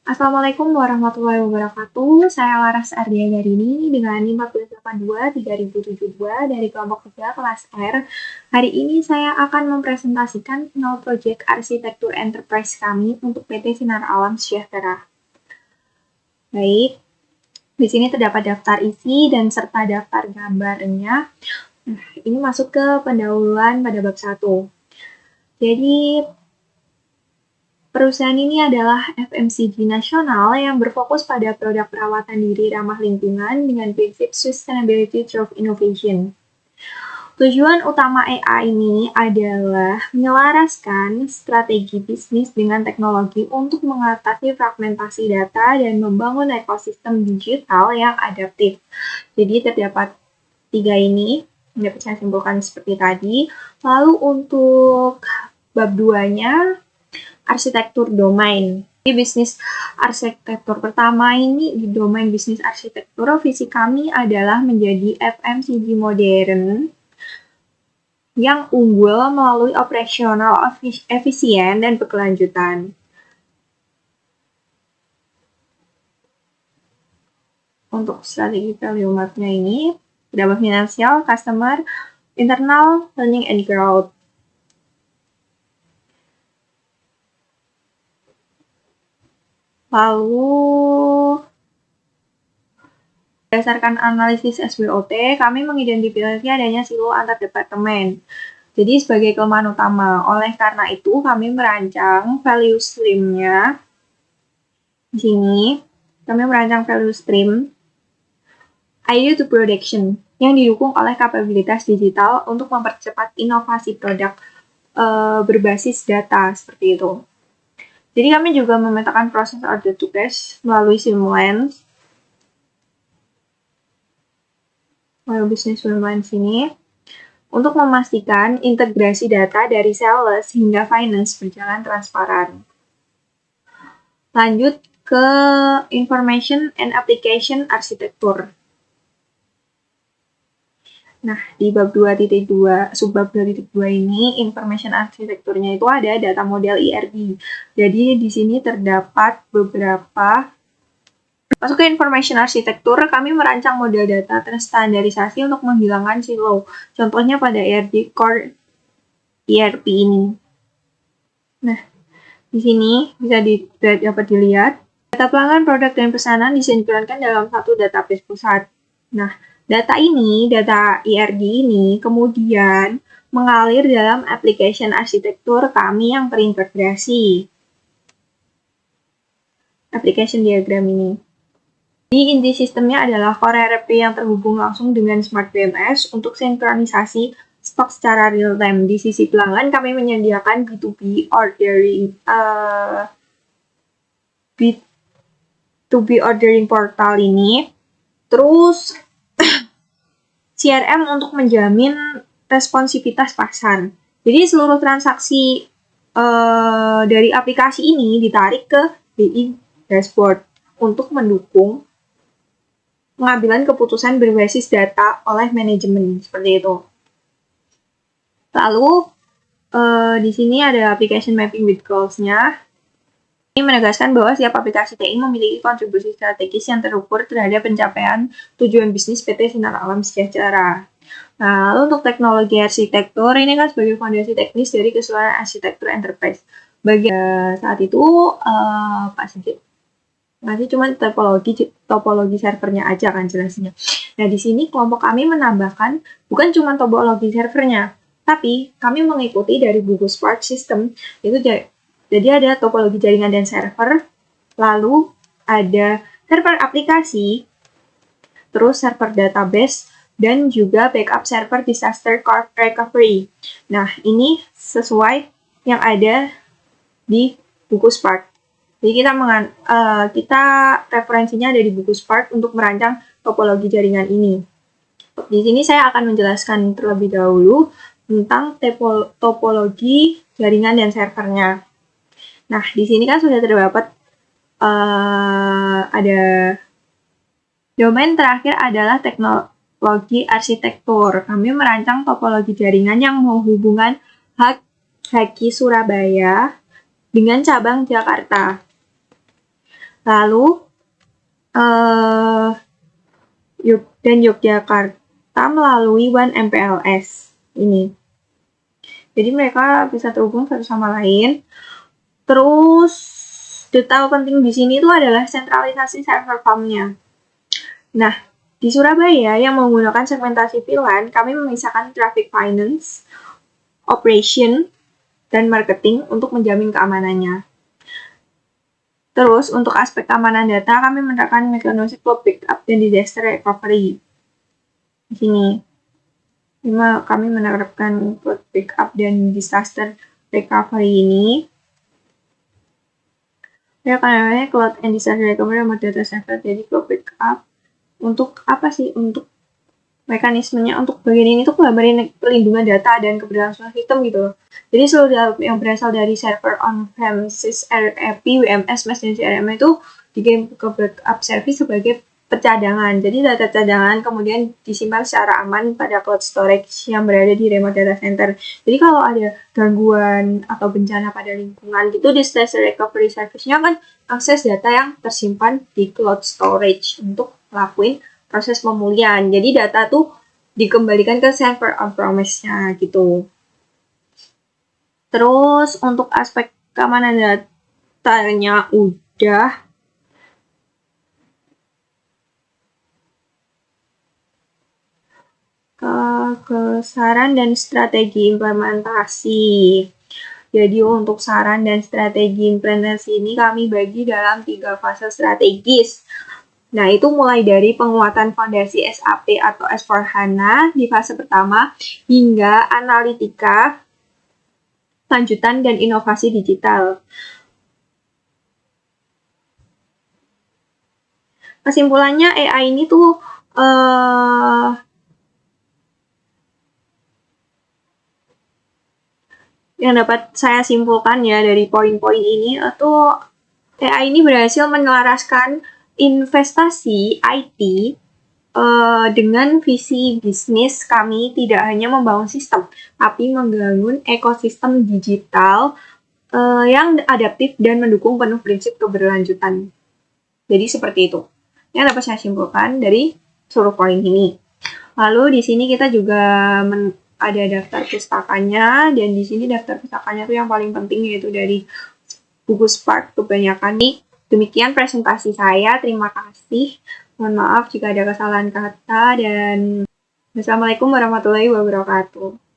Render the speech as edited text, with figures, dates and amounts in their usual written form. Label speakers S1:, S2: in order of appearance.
S1: Assalamualaikum warahmatullahi wabarakatuh. Saya Laras Ardiagarini dengan NIM 1482-3072 dari kelompok 3 kelas R. Hari ini saya akan mempresentasikan final project arsitektur enterprise kami untuk PT Sinar Alam Sejahtera. Baik, di sini terdapat daftar isi dan serta daftar gambarnya. Nah, ini masuk ke pendahuluan pada bab 1. Jadi, perusahaan ini adalah FMCG nasional yang berfokus pada produk perawatan diri ramah lingkungan dengan prinsip Sustainability Through Innovation. Tujuan utama EA ini adalah menyelaraskan strategi bisnis dengan teknologi untuk mengatasi fragmentasi data dan membangun ekosistem digital yang adaptif. Jadi terdapat 3 ini, dapat saya simpulkan seperti tadi. Lalu untuk bab 2-nya, arsitektur domain. Di bisnis arsitektur pertama ini, di domain bisnis arsitektur, visi kami adalah menjadi FMCG modern yang unggul melalui operasional efisien dan berkelanjutan. Untuk strategi value map-nya ini, terdapat finansial, customer, internal, learning, and growth. Lalu, berdasarkan analisis SWOT, kami mengidentifikasi adanya silo antar departemen. Jadi sebagai kelemahan utama, oleh karena itu kami merancang value stream-nya. Di sini, kami merancang value stream idea to production yang didukung oleh kapabilitas digital untuk mempercepat inovasi produk berbasis data seperti itu. Jadi kami juga memetakan proses order to cash melalui Simulance. Melalui bisnis Simulance ini untuk memastikan integrasi data dari sales hingga finance berjalan transparan. Lanjut ke Information and Application Architecture. Nah, di bab 2.2, subbab 2.2 ini, information arsitekturnya itu ada data model IRD. Jadi, di sini terdapat beberapa. Masuk ke information arsitektur, kami merancang model data terstandarisasi untuk menghilangkan silo. Contohnya pada IRD Core ERP ini. Nah, di sini bisa dapat dilihat, data pelanggan, produk, dan pesanan disinkronkan dalam satu database pusat. Nah, data IRD ini kemudian mengalir dalam application arsitektur kami yang terintegrasi. Application diagram ini. Di inti sistemnya adalah Core ERP yang terhubung langsung dengan Smart BMS untuk sinkronisasi stok secara real time. Di sisi pelanggan kami menyediakan B2B ordering portal ini. Terus CRM untuk menjamin responsivitas pasar. Jadi seluruh transaksi dari aplikasi ini ditarik ke BI dashboard untuk mendukung pengambilan keputusan berbasis data oleh manajemen seperti itu. Lalu di sini ada application mapping with goals-nya. Ini menegaskan bahwa setiap aplikasi TI memiliki kontribusi strategis yang terukur terhadap pencapaian tujuan bisnis PT Sinar Alam Sejahtera. Nah, lalu untuk teknologi arsitektur, ini kan sebagai fondasi teknis dari keseluruhan arsitektur enterprise. Bagi saat itu, Pak Sigit ngasih cuma topologi servernya aja kan jelasnya. Nah, di sini kelompok kami menambahkan bukan cuma topologi servernya, tapi kami mengikuti dari buku Spark System, itu jadi ada topologi jaringan dan server, lalu ada server aplikasi, terus server database, dan juga backup server disaster recovery. Nah, ini sesuai yang ada di buku Spark. Jadi kita referensinya ada di buku Spark untuk merancang topologi jaringan ini. Di sini saya akan menjelaskan terlebih dahulu tentang topologi jaringan dan servernya. Nah, di sini kan sudah terdapat ada domain terakhir adalah teknologi arsitektur. Kami merancang topologi jaringan yang menghubungkan HAKI Surabaya dengan cabang Jakarta. Lalu dan Yogyakarta melalui One MPLS ini. Jadi mereka bisa terhubung satu sama lain. Terus detail penting di sini itu adalah sentralisasi server farm-nya. Nah, di Surabaya yang menggunakan segmentasi VLAN, kami memisahkan traffic finance, operation, dan marketing untuk menjamin keamanannya. Terus, untuk aspek keamanan data, kami menerapkan mekanisme backup dan disaster recovery. Di sini, kami menerapkan backup dan disaster recovery ini. Ya, karena cloud and disaster recovery sama data server, jadi cloud backup. Untuk apa sih? Untuk mekanismenya untuk bagian ini tuh gambarin pelindungan data dan keberlangsungan sistem gitu. Jadi seluruh data yang berasal dari server on-premises, RFP, WMS, MES, dan CRM itu dikirim ke backup service sebagai cadangan. Jadi data cadangan kemudian disimpan secara aman pada cloud storage yang berada di remote data center. Jadi kalau ada gangguan atau bencana pada lingkungan gitu, disaster recovery service-nya kan akses data yang tersimpan di cloud storage untuk lakuin proses pemulihan. Jadi data tuh dikembalikan ke server on-premise-nya gitu. Terus untuk aspek keamanan datanya udah. Ke saran dan strategi implementasi. Jadi untuk saran dan strategi implementasi ini kami bagi dalam 3 fase strategis. Nah, itu mulai dari penguatan fondasi SAP atau S/4HANA di fase pertama hingga analitika, lanjutan, dan inovasi digital. Kesimpulannya, AI ini tuh yang dapat saya simpulkan ya dari poin-poin ini itu AI ini berhasil menyelaraskan investasi IT dengan visi bisnis kami tidak hanya membangun sistem, tapi membangun ekosistem digital yang adaptif dan mendukung penuh prinsip keberlanjutan. Jadi seperti itu. Yang dapat saya simpulkan dari seluruh poin ini. Lalu di sini kita juga ada daftar pustakanya, dan di sini daftar pustakanya itu yang paling penting yaitu dari buku Spark kebanyakan nih. Demikian presentasi saya, terima kasih. Mohon maaf jika ada kesalahan kata, dan wassalamualaikum warahmatullahi wabarakatuh.